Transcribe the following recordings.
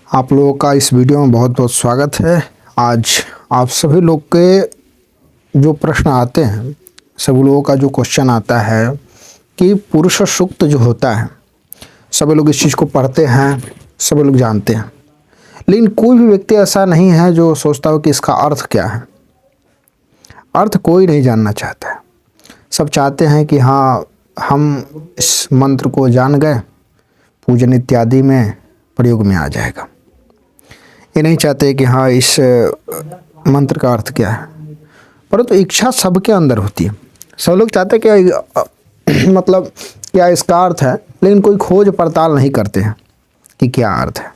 आप लोगों का इस वीडियो में बहुत बहुत स्वागत है। आज आप सभी लोग के जो प्रश्न आते हैं, सभी लोगों का जो क्वेश्चन आता है कि पुरुष सूक्त जो होता है, सभी लोग इस चीज़ को पढ़ते हैं, सभी लोग जानते हैं, लेकिन कोई भी व्यक्ति ऐसा नहीं है जो सोचता हो कि इसका अर्थ क्या है। अर्थ कोई नहीं जानना चाहता है। सब चाहते हैं कि हाँ, हम इस मंत्र को जान गए, पूजन इत्यादि में प्रयोग में आ जाएगा। ये नहीं चाहते कि हाँ, इस मंत्र का अर्थ क्या है। परंतु इच्छा सबके अंदर होती है। सब लोग चाहते हैं कि मतलब क्या इसका अर्थ है, लेकिन कोई खोज पड़ताल नहीं करते हैं कि क्या अर्थ है।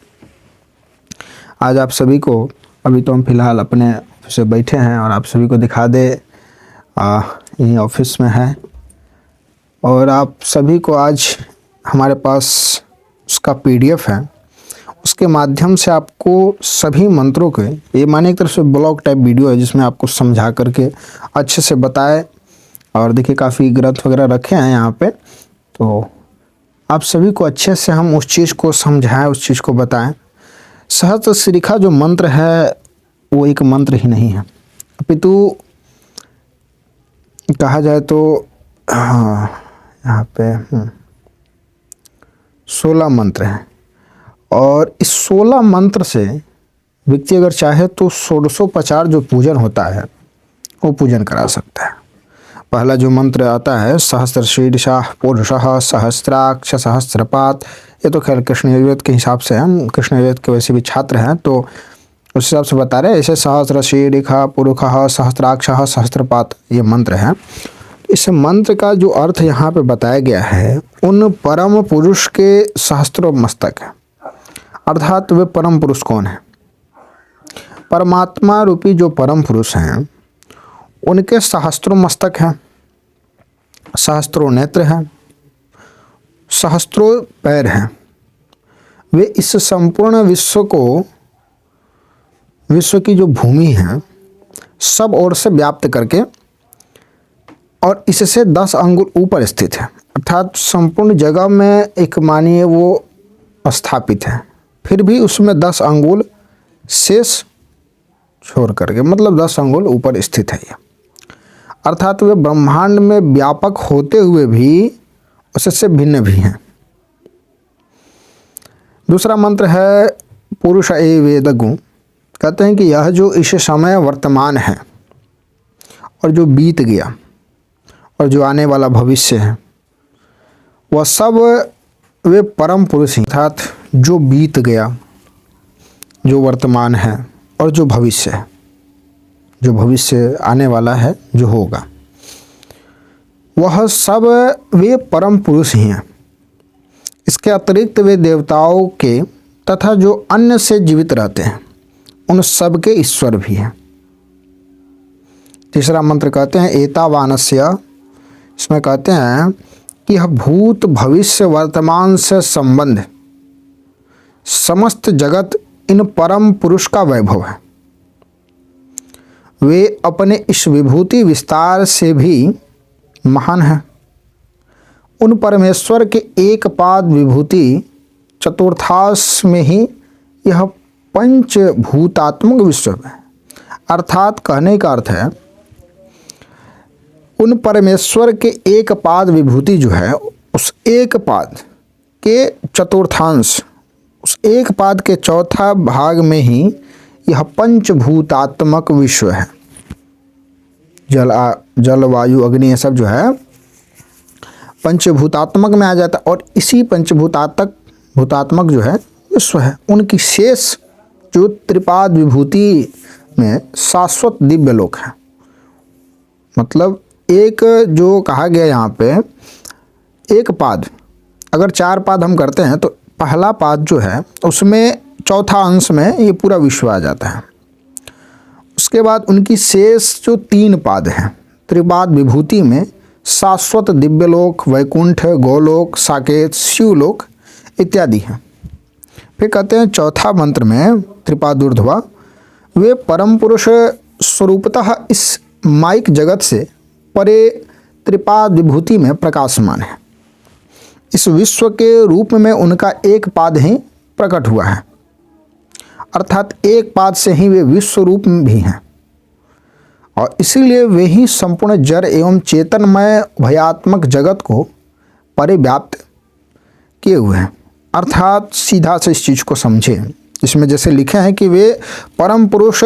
आज आप सभी को, अभी तो हम फिलहाल अपने ऑफिस से बैठे हैं और आप सभी को दिखा दे, यहीं ऑफिस में है और आप सभी को आज हमारे पास उसका PDF है। उसके माध्यम से आपको सभी मंत्रों के, ये माने एक तरह से ब्लॉग टाइप वीडियो है जिसमें आपको समझा करके अच्छे से बताए। और देखिए काफ़ी ग्रंथ वगैरह रखे हैं यहाँ पे, तो आप सभी को अच्छे से हम उस चीज़ को समझाएं, उस चीज़ को बताएं। सहस्त्र शिखा जो मंत्र है वो एक मंत्र ही नहीं है, अपितु कहा जाए तो यहाँ पे 16 मंत्र हैं और इस 16 मंत्र से व्यक्ति अगर चाहे तो 1650 जो पूजन होता है वो पूजन करा सकता है। पहला जो मंत्र आता है सहस्त्र शीर्षः पुरुषः सहस्त्राक्ष सहस्त्रपात, ये तो खैर कृष्ण यजुर्वेद के हिसाब से, हम कृष्ण यजुर्वेद के वैसे भी छात्र हैं तो उस हिसाब से बता रहे हैं। ऐसे सहस्त्र शीर्षः पुरुषः सहस्त्राक्षः सहस्त्रपात ये मंत्र है। इस मंत्र का जो अर्थ यहाँ पे बताया गया है, उन परम पुरुष के सहस्त्रों मस्तक है। अर्थात वे परम पुरुष कौन है? परमात्मा रूपी जो परम पुरुष हैं उनके सहस्त्रों मस्तक हैं, सहस्त्रों नेत्र हैं, सहस्त्रों पैर हैं। वे इस संपूर्ण विश्व की जो भूमि है सब ओर से व्याप्त करके और इससे 10 अंगुल ऊपर स्थित है। अर्थात संपूर्ण जगह में एक मानिए वो स्थापित है, फिर भी उसमें 10 अंगुल शेष छोड़ करके, मतलब 10 अंगुल ऊपर स्थित है ये। अर्थात वे ब्रह्मांड में व्यापक होते हुए भी उससे भिन्न भी हैं। दूसरा मंत्र है पुरुष एवेदगु। कहते हैं कि यह जो इस समय वर्तमान है और जो बीत गया और जो आने वाला भविष्य है, वह सब वे परम पुरुष हैं। अर्थात जो बीत गया, जो वर्तमान है और जो भविष्य है, जो भविष्य आने वाला है, जो होगा, वह सब वे परम पुरुष ही हैं। इसके अतिरिक्त वे देवताओं के तथा जो अन्य से जीवित रहते हैं उन सब के ईश्वर भी हैं। तीसरा मंत्र कहते हैं एतावानस्य। इसमें कहते हैं कि यह भूत भविष्य वर्तमान से संबंध समस्त जगत इन परम पुरुष का वैभव है। वे अपने इस विभूति विस्तार से भी महान हैं। उन परमेश्वर के एक पाद विभूति चतुर्थांश में ही यह पंचभूतात्मक विश्व है। अर्थात कहने का अर्थ है, उन परमेश्वर के एक पाद विभूति जो है, उस एक पाद के चतुर्थांश, उस एक पाद के चौथा भाग में ही यह पंचभूतात्मक विश्व है। जल वायु अग्नि ये सब जो है पंचभूतात्मक में आ जाता है और इसी भूतात्मक जो है विश्व है। उनकी शेष जो त्रिपाद विभूति में शाश्वत दिव्य लोक है। मतलब एक जो कहा गया यहाँ पे, एक पाद, अगर 4 पाद हम करते हैं तो पहला पाद जो है उसमें चौथा अंश में ये पूरा विश्व आ जाता है। उसके बाद उनकी शेष जो 3 पाद हैं त्रिपाद विभूति में शाश्वत दिव्यलोक, वैकुंठ, गोलोक, साकेत, शिवलोक इत्यादि हैं। फिर कहते हैं चौथा मंत्र में त्रिपादूर्ध्वा, वे परम पुरुष स्वरूपतः इस माइक जगत से परे त्रिपाद विभूति में प्रकाशमान है। इस विश्व के रूप में उनका एक पाद ही प्रकट हुआ है। अर्थात एक पाद से ही वे विश्व रूप भी हैं और इसीलिए वे ही संपूर्ण जड़ एवं चेतनमय भयात्मक जगत को परिव्याप्त किए हुए हैं। अर्थात सीधा से इस चीज़ को समझे, इसमें जैसे लिखे हैं कि वे परम पुरुष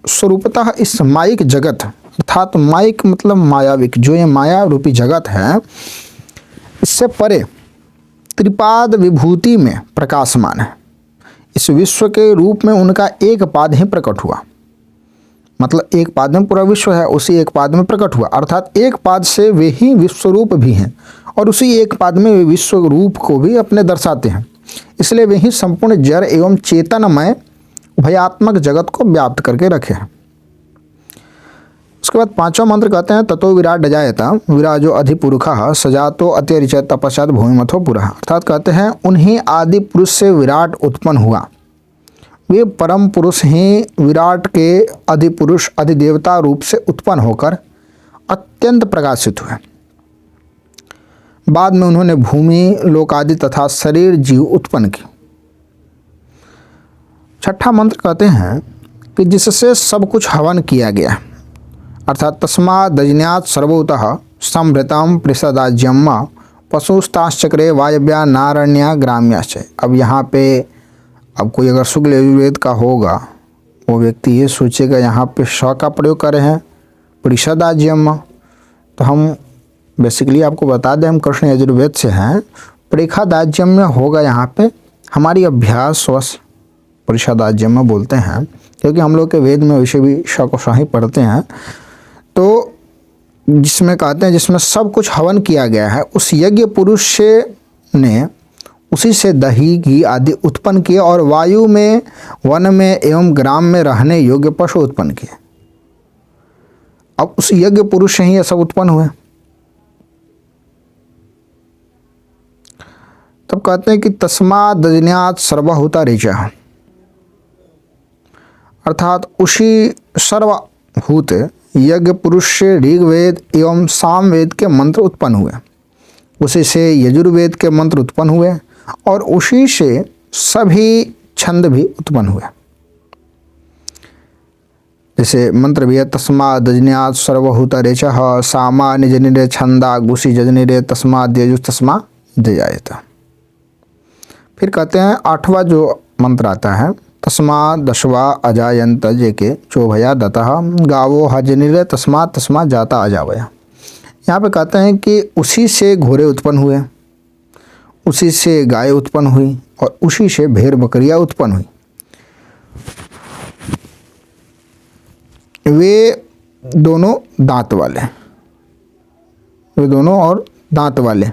स्वरूपतः इस माइक जगत, अर्थात माइक मतलब मायाविक, जो ये माया रूपी जगत है, इससे परे त्रिपाद विभूति में प्रकाशमान है। इस विश्व के रूप में उनका एक पाद ही प्रकट हुआ, मतलब एक पाद में पूरा विश्व है, उसी एक पाद में प्रकट हुआ। अर्थात एक पाद से वे ही विश्वरूप भी हैं और उसी एक पाद में वे विश्व रूप को भी अपने दर्शाते हैं। इसलिए वे ही संपूर्ण जड़ एवं चेतनमय भयात्मक जगत को व्याप्त करके रखे हैं। उसके बाद पांचवा मंत्र कहते हैं ततो विराट अजायता विराजो अधिपुरुषः सजातो अत्यरिचत तपश्चात भूमिमथो पुरः। अर्थात कहते हैं उन्हीं आदि पुरुष से विराट उत्पन्न हुआ, वे परम पुरुष ही विराट के अधिपुरुष अधिदेवता रूप से उत्पन्न होकर अत्यंत प्रकाशित हुए। बाद में उन्होंने भूमि लोकादि तथा शरीर जीव उत्पन्न की। छठा मंत्र कहते हैं कि जिससे सब कुछ हवन किया गया, अर्थात तस्मात् दजन्यात् सर्वभूतः संभृतं पृषदाज्यम पशुस्ताश्चक्रे वायव्या नारण्या ग्राम्याश्च। अब यहाँ पे अब कोई अगर शुक्ल यजुर्वेद का होगा वो व्यक्ति ये सोचेगा यहाँ पे श का प्रयोग कर रहे हैं पृषदाज्यम, तो हम बेसिकली आपको बता दें हम कृष्ण यजुर्वेद से हैं। पृषदाज्यम होगा यहाँ पे हमारी अभ्यास वश पृषदाज्यम बोलते हैं, क्योंकि हम लोग के वेद में वैसे भी श को श ही पढ़ते हैं। तो जिसमें कहते हैं जिसमें सब कुछ हवन किया गया है, उस यज्ञ पुरुष से ने उसी से दही घी आदि उत्पन्न किए और वायु में वन में एवं ग्राम में रहने योग्य पशु उत्पन्न किए। अब उस यज्ञ पुरुष से ही ये सब उत्पन्न हुए। तब कहते हैं कि तस्मात् दजन्यात् सर्वभूता ऋचः, अर्थात उसी सर्वभूत यज्ञ पुरुष से ऋग्वेद एवं सामवेद के मंत्र उत्पन्न हुए, उसी से यजुर्वेद के मंत्र उत्पन्न हुए और उसी से सभी छंद भी उत्पन्न हुए। जैसे मंत्र भी है तस्मात् दजन्यात् सर्वभूता ऋचः सामा निजनिरे छंदा गुसी जजनिरे तस्मात् यजुस्तस्मात् जजायत। फिर कहते हैं आठवां जो मंत्र आता है तस्मात् दशवा अजायंत जेके चोभया दतः गावो हजनिरे तस्मात् तस्मात् जाता अजावया। यहाँ पे कहते हैं कि उसी से घोड़े उत्पन्न हुए, उसी से गाय उत्पन्न हुई और उसी से भेड़ बकरियाँ उत्पन्न हुई। वे दोनों दांत वाले, वे दोनों और दांत वाले,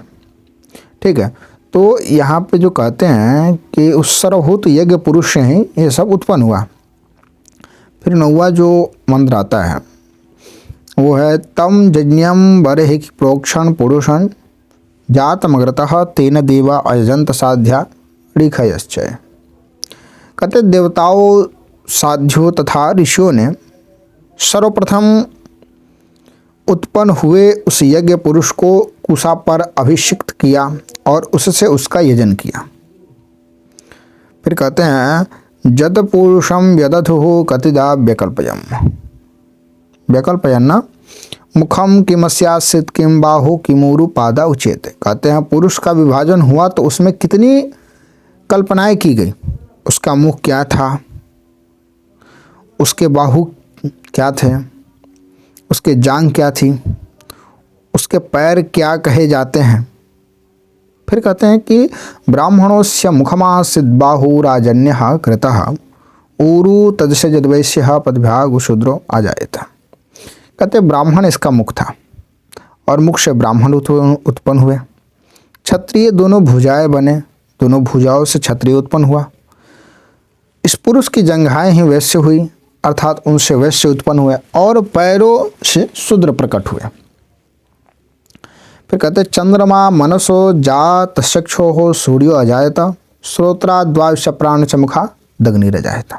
ठीक है। तो यहाँ पे जो कहते हैं कि उस सर्वभूत यज्ञ पुरुष से ही ये सब उत्पन्न हुआ। फिर नौवा जो मंत्र आता है वो है तम यज्ञम बरे प्रोक्षण पुरुषन जातमग्रतः तेन देवा अजंत साध्या ऋषयश्चय। कहते देवताओं साध्यों तथा ऋषियों ने सर्वप्रथम उत्पन्न हुए उस यज्ञ पुरुष को कुशा पर अभिषिक्त किया और उससे उसका यजन किया। फिर कहते हैं जद पुरुषम यदथुः कतिदा व्यकल्पयम, व्यकल्पयन मुखम किमस्यासित किम बाहु किमूरु पादा उचेत। कहते हैं पुरुष का विभाजन हुआ तो उसमें कितनी कल्पनाएं की गई, उसका मुख क्या था, उसके बाहु क्या थे, उसके जांघ क्या थी, उसके पैर क्या कहे जाते हैं। फिर कहते हैं कि ब्राह्मणोस्य मुखमासीत् बाहुराजन्यः कृतः ऊरु तदस्य जद्वैश्यः पदभ्यागु शूद्रो अजायत। कहते ब्राह्मण इसका मुख था और मुख से ब्राह्मण उत्पन्न हुए। क्षत्रिय दोनों भुजाएं बने, दोनों भुजाओं से क्षत्रिय उत्पन्न हुआ। इस पुरुष की जंघाएं ही वैश्य हुई, अर्थात उनसे वैश्य उत्पन्न हुए और पैरों से शूद्र प्रकट हुए। फिर कहते चंद्रमा मनसो जात चक्षो सूर्यो अजायत श्रोत्राद्वायुष प्राण च मुखा दग्निरजायत।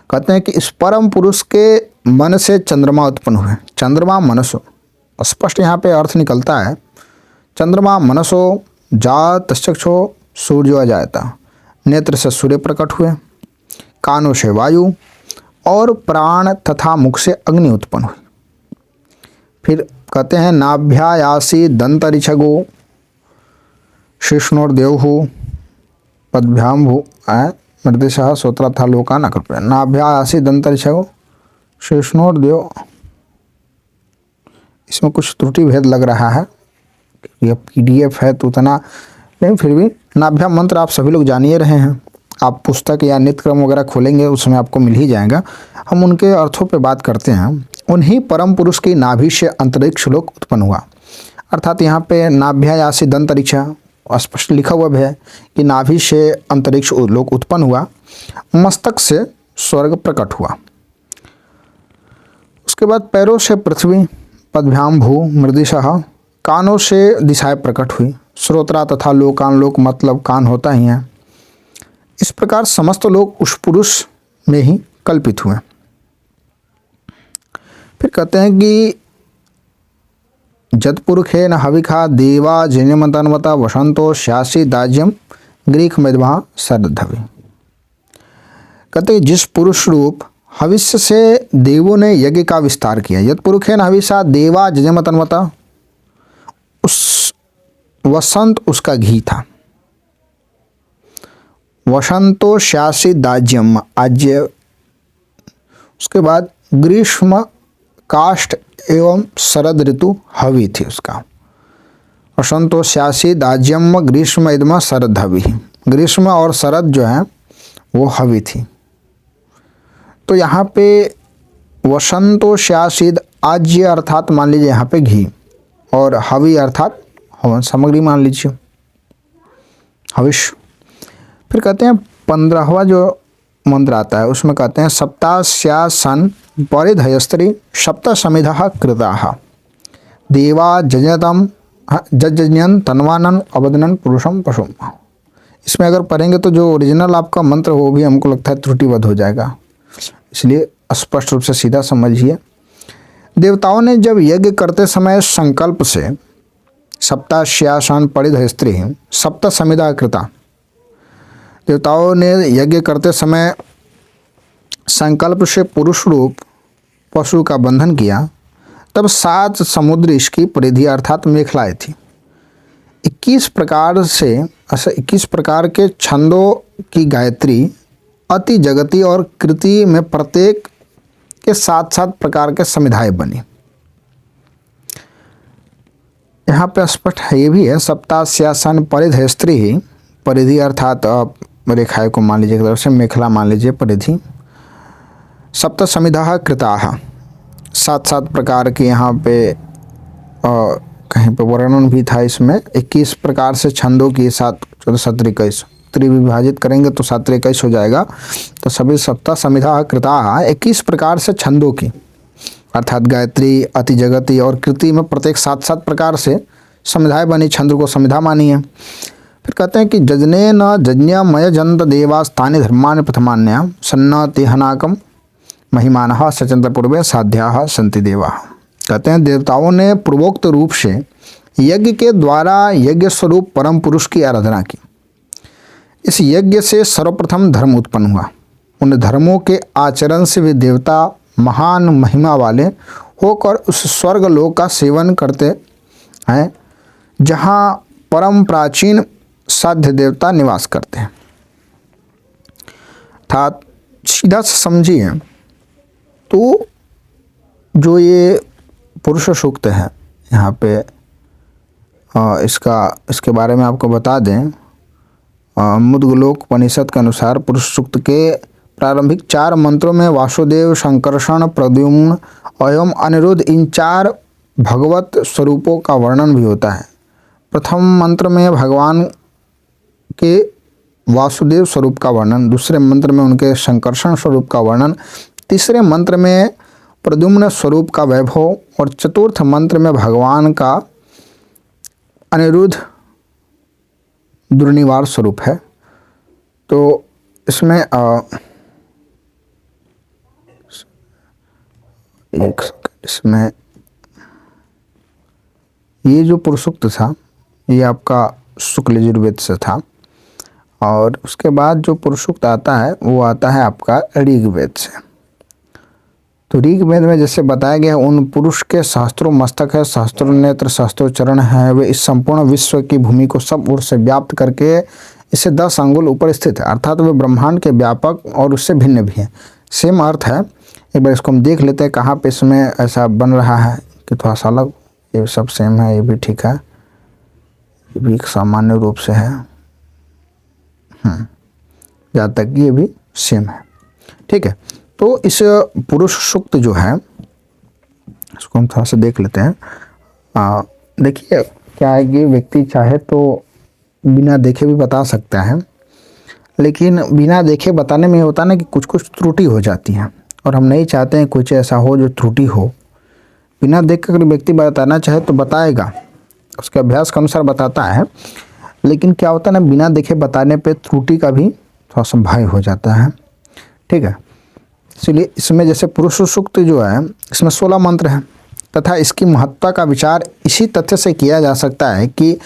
कहते हैं कि इस परम पुरुष के मन से चंद्रमा उत्पन्न हुए। चंद्रमा मनसो, स्पष्ट यहाँ पे अर्थ निकलता है। चंद्रमा मनसो जात चक्षो सूर्यो अजायत, नेत्र से सूर्य प्रकट हुए। कानों से वायु और प्राण तथा मुख से अग्नि उत्पन्न हुई। फिर कहते हैं नाभ्यायासी दंतरिक्षगो शिष्णोर्देवहु पदभ्याम भू मृदिशः सोत्रा था लोका न कृपया। नाभ्यायासी दंतरिक्षगो शिष्णोर्देव, इसमें कुछ त्रुटि भेद लग रहा है, यह PDF है तो उतना नहीं, फिर भी नाभ्या मंत्र आप सभी लोग जानिए रहे हैं। आप पुस्तक या नित्य क्रम वगैरह खोलेंगे उसमें आपको मिल ही जाएगा। हम उनके अर्थों पे बात करते हैं। उन्हीं परम पुरुष की नाभि से अंतरिक्ष लोक उत्पन्न हुआ। अर्थात यहाँ पे नाभ्यायासी दंतरिक्ष स्पष्ट लिखा हुआ है कि नाभि से अंतरिक्ष लोक उत्पन्न हुआ, मस्तक से स्वर्ग प्रकट हुआ। उसके बाद पैरों से पृथ्वी, पदभ्याम भू मृदिशः, कानों से दिशाएं प्रकट हुई, श्रोत्रा तथा लोकानलोक मतलब कान होता ही है। इस प्रकार समस्त लोग उस पुरुष में ही कल्पित हुए। फिर कहते हैं कि जतपुरुखे न हविखा देवा जन्यमतन्वता वसंतो श्यासी दाज्यम ग्रीक मधवा सरधवी। कहते हैं जिस पुरुष रूप हविष्य से देवों ने यज्ञ का विस्तार किया, यतपुरुखे न हविषा देवा जन्यमतन्वता, उस वसंत उसका घी था। वसंतो श्यासी दाज्यम आज्य, उसके बाद ग्रीष्म काष्ठ एवं शरद ऋतु हवि थी उसका। वसंतो श्यासी दाज्यम ग्रीष्म इदम शरद हवि, ग्रीष्म और शरद जो है वो हवि थी। तो यहाँ पे वसंतो श्यासीद आज्य अर्थात मान लीजिए यहाँ पे घी, और हवि अर्थात हवन सामग्री मान लीजिए हविष। फिर कहते हैं 15वां जो मंत्र आता है उसमें कहते हैं सप्तास्यासन परिधयस्त्री सप्त समिधः कृताः देवा जजतम जजन्यन तन्वानन अवदनन पुरुषम पशुम। इसमें अगर पढ़ेंगे तो जो ओरिजिनल आपका मंत्र वो भी हमको लगता है त्रुटिबद्ध हो जाएगा, इसलिए स्पष्ट रूप से सीधा समझिए। देवताओं ने जब यज्ञ करते समय संकल्प से सप्ताश्यासन परिधयस्त्री सप्त समिधा कृता, देवताओं ने यज्ञ करते समय संकल्प से पुरुष रूप पशु का बंधन किया, तब 7 समुद्र इसकी परिधि अर्थात मेखलाएँ थी। 21 प्रकार के छंदों की गायत्री अति जगती और कृति में प्रत्येक के 7 प्रकार के समिधाएँ बनी। यहाँ पे स्पष्ट है ये भी है सप्तास्यासन परिधयस्त्री ही, परिधि अर्थात रेखाएँ को मान लीजिए, तरफ से मेखला मान लीजिए परिधि। सप्त समिधाः कृताः 7 प्रकार के यहाँ पे कहीं पे वर्णन भी था इसमें। 21 प्रकार से छंदों की 7 14 17 21 त्रिविभाजित करेंगे तो 7 21 हो जाएगा। तो सभी सप्त समिधाः कृताः 21 प्रकार से छंदों की अर्थात गायत्री अति जगती और कृति में प्रत्येक 7 प्रकार से समिधाएँ बनी, छंद को समिधा मानी है। फिर कहते हैं कि जजने न जज्ञमय जंत देवा स्थानी धर्मान्य प्रथमान्य सन्न तेहनाकम महिमानः सचंत पूर्वे साध्याः संति देवा। कहते हैं देवताओं ने पूर्वोक्त रूप से यज्ञ के द्वारा यज्ञ स्वरूप परम पुरुष की आराधना की। इस यज्ञ से सर्वप्रथम धर्म उत्पन्न हुआ। उन धर्मों के आचरण से वे देवता महान महिमा वाले होकर उस स्वर्ग लोक का सेवन करते हैं जहाँ परम प्राचीन साध्य देवता निवास करते हैं। अर्थात सीधा से समझिए तो जो ये पुरुष सूक्त है यहाँ पे इसके बारे में आपको बता दें। मुद्गलोक उपनिषद के अनुसार पुरुष सूक्त के प्रारंभिक 4 मंत्रों में वासुदेव, संकर्षण, प्रद्युम्न एवं अनिरुद्ध इन 4 भगवत स्वरूपों का वर्णन भी होता है। प्रथम मंत्र में भगवान के वासुदेव स्वरूप का वर्णन, दूसरे मंत्र में उनके संकर्षण स्वरूप का वर्णन, तीसरे मंत्र में प्रद्युम्न स्वरूप का वैभव और चतुर्थ मंत्र में भगवान का अनिरुद्ध दुर्निवार स्वरूप है। तो इसमें इसमें ये जो पुरुषोक्त था ये आपका शुक्ल यजुर्वेद से था। और उसके बाद जो पुरुष सूक्त आता है वो आता है आपका ऋग्वेद से। तो ऋग्वेद में जैसे बताया गया उन पुरुष के सहस्त्रों मस्तक है, सहस्त्रों नेत्र, सहस्त्रों चरण है, वे इस संपूर्ण विश्व की भूमि को सब ओर से व्याप्त करके इससे 10 अंगुल ऊपर स्थित है, अर्थात वे ब्रह्मांड के व्यापक और उससे भिन्न भी है। सेम अर्थ है। एक बार इसको हम देख लेते हैं कहाँ पे इसमें ऐसा बन रहा है कि थोड़ा सा अलग। ये सब सेम है, ये भी ठीक है, ये भी एक सामान्य रूप से है। जहाँ तक ये भी सेम है, ठीक है। तो इस पुरुष सूक्त जो है इसको हम थोड़ा सा देख लेते हैं। देखिए क्या है कि व्यक्ति चाहे तो बिना देखे भी बता सकता है, लेकिन बिना देखे बताने में होता है ना कि कुछ कुछ त्रुटि हो जाती है, और हम नहीं चाहते हैं कुछ ऐसा हो जो त्रुटि हो। बिना देख कर व्यक्ति बताना चाहे तो बताएगा, उसके अभ्यास के अनुसार बताता है, लेकिन क्या होता है ना बिना देखे बताने पे त्रुटि का भी थोड़ा सा भय हो जाता है, ठीक है। इसलिए इसमें जैसे पुरुष सूक्त जो है इसमें 16 मंत्र हैं तथा इसकी महत्ता का विचार इसी तथ्य से किया जा सकता है कि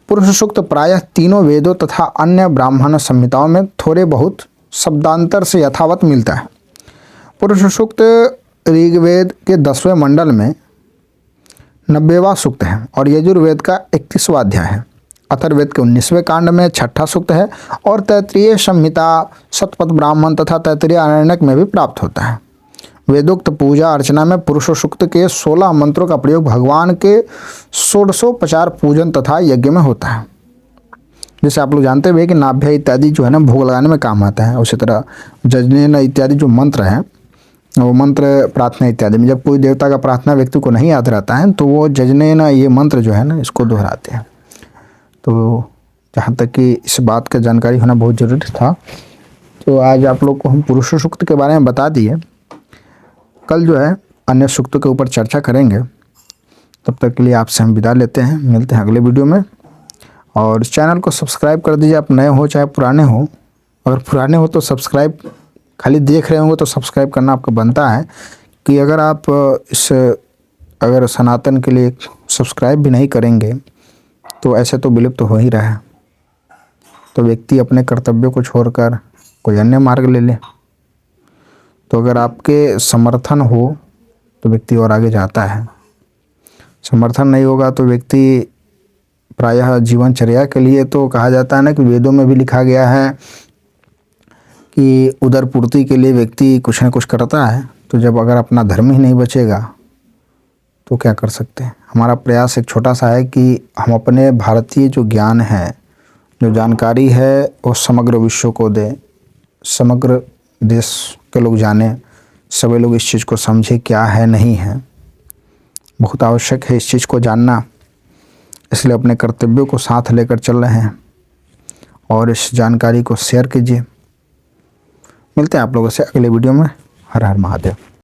पुरुष सूक्त प्रायः तीनों वेदों तथा अन्य ब्राह्मण संहिताओं में थोड़े बहुत शब्दांतर से यथावत मिलता है। पुरुष सूक्त ऋग्वेद के 10वें मंडल में 90वां सूक्त है और यजुर्वेद का 31वां अध्याय है। अथर्ववेद के 19वें कांड में 6ठा सूक्त है और तैत्तिरीय संहिता, शतपथ ब्राह्मण तथा तैत्तिरीय आरण्यक में भी प्राप्त होता है। वेदोक्त पूजा अर्चना में पुरुष सूक्त के 16 मंत्रों का प्रयोग भगवान के 1650 पूजन तथा यज्ञ में होता है। जैसे आप लोग जानते हुए कि नाभ्य इत्यादि जो है ना भोग लगाने में काम आता है, उसी तरह जजनेन इत्यादि जो मंत्र हैं वो मंत्र प्रार्थना इत्यादि में जब कोई देवता का प्रार्थना व्यक्ति को नहीं याद रहता है तो वो जजनेन ये मंत्र जो है ना इसको दोहराते हैं। तो जहाँ तक कि इस बात का जानकारी होना बहुत ज़रूरी था, तो आज आप लोग को हम पुरुष सूक्त के बारे में बता दिए। कल जो है अन्य सूक्तों के ऊपर चर्चा करेंगे। तब तक के लिए आपसे हम विदा लेते हैं, मिलते हैं अगले वीडियो में। और इस चैनल को सब्सक्राइब कर दीजिए, आप नए हो चाहे पुराने हो। अगर पुराने हो तो सब्सक्राइब, खाली देख रहे होंगे तो सब्सक्राइब करना आपका बनता है कि अगर आप अगर सनातन के लिए सब्सक्राइब भी नहीं करेंगे तो ऐसे तो विलुप्त हो ही रहा है। तो व्यक्ति अपने कर्तव्यों को छोड़कर कोई अन्य मार्ग ले ले। तो अगर आपके समर्थन हो तो व्यक्ति और आगे जाता है, समर्थन नहीं होगा तो व्यक्ति प्रायः जीवनचर्या के लिए तो कहा जाता है ना कि वेदों में भी लिखा गया है कि उदर पूर्ति के लिए व्यक्ति कुछ न कुछ करता है। तो जब अगर अपना धर्म ही नहीं बचेगा तो क्या कर सकते हैं। हमारा प्रयास एक छोटा सा है कि हम अपने भारतीय जो ज्ञान है, जो जानकारी है वो समग्र विश्व को दें, समग्र देश के लोग जाने, सभी लोग इस चीज़ को समझे क्या है नहीं है। बहुत आवश्यक है इस चीज़ को जानना, इसलिए अपने कर्तव्यों को साथ लेकर चल रहे हैं और इस जानकारी को शेयर कीजिए। मिलते हैं आप लोगों से अगले वीडियो में। हर हर महादेव।